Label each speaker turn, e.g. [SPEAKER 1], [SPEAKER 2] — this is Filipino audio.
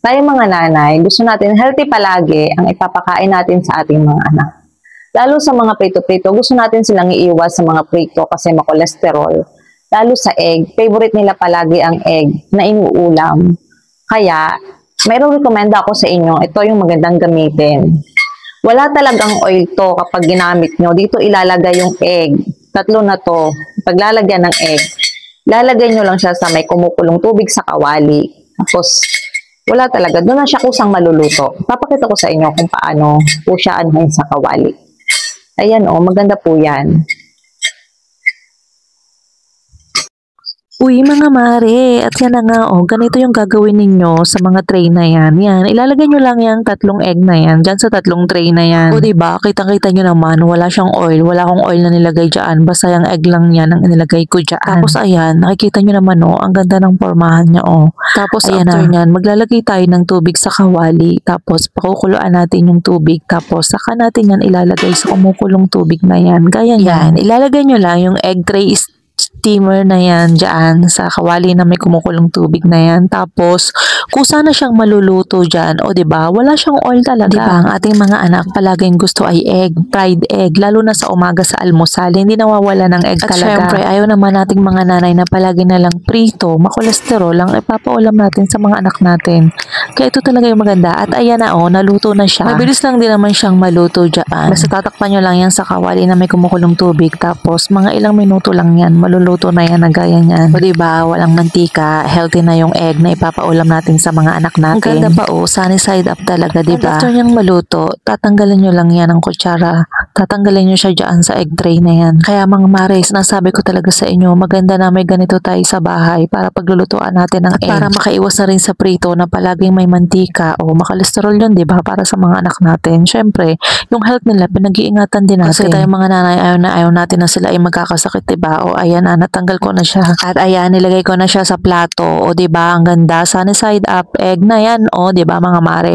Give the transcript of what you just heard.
[SPEAKER 1] tayo mga nanay, gusto natin healthy palagi ang ipapakain natin sa ating mga anak. Lalo sa mga prito-prito, gusto natin silang iiwas sa mga prito kasi makolesterol. Lalo sa egg, favorite nila palagi ang egg na inuulam. Kaya, mayroong rekomenda ako sa inyo, ito yung magandang gamitin. Wala talagang oil to kapag ginamit nyo. Dito ilalagay yung egg. Tatlo na to. Paglalagyan ng egg, lalagay nyo lang siya sa may kumukulong tubig sa kawali. Tapos, wala talaga. Doon na siya kusang maluluto. Papakita ko sa inyo kung paano po siya anhin sa kawali. Ayan o, maganda po yan.
[SPEAKER 2] Uy mga mare, at yan na nga ganito yung gagawin ninyo sa mga tray na yan. Yan, ilalagay nyo lang yung 3 egg na yan, dyan sa 3 tray na yan. O diba, kitang-kita nyo naman, wala siyang oil, wala akong oil na nilagay dyan, basta yung egg lang yan ang nilagay ko dyan. Tapos ayan, nakikita nyo naman ang ganda ng formahan niya Tapos ayan after nyan, maglalagay tayo ng tubig sa kawali, tapos pakukuluan natin yung tubig, tapos saka natin yan ilalagay sa kumukulong tubig na yan. Gaya yan, ilalagay nyo lang yung egg tray steamer na yan dyan sa kawali na may kumukulong tubig na yan. Tapos, kusa na siyang maluluto dyan. O diba, wala siyang oil talaga. Diba, ang ating mga anak palaging gusto ay egg, fried egg, lalo na sa umaga sa almusal. Hindi nawawala ng egg talaga. At syempre, ayaw naman nating mga nanay na palagi na lang prito, makolesterol ang ipapaulam natin sa mga anak natin. Kaya ito talaga yung maganda. At ayan na naluto na siya. Mabilis lang din naman siyang maluto dyan. Basta tatakpan nyo lang yan sa kawali na may kumukulong tubig. Tapos, mga ilang minuto lang yan, maluluto na yan na gaya niyan. O diba, walang mantika, healthy na yung egg na ipapaulam natin sa mga anak natin. Ang ganda pa sunny side up talaga, diba? After niyang maluto, tatanggalin nyo lang yan ng kutsara. Tatanggalin nyo siya dyan sa egg tray na yan. Kaya mga mare, sinasabi ko talaga sa inyo, maganda na may ganito tayo sa bahay para paglulutuan natin ng egg. Para makaiwas na rin sa prito na palaging may mantika o makolesterol yun, diba? Para sa mga anak natin. Syempre, yung health nila, pinag-iingatan din natin. Kasi tayo mga nanay, ayaw natin na sila ay magkakasakit, diba? O ayan natanggal ko na siya. At ayan, nilagay ko na siya sa plato. O diba, ang ganda. Sunny side up egg na yan. O diba mga mare.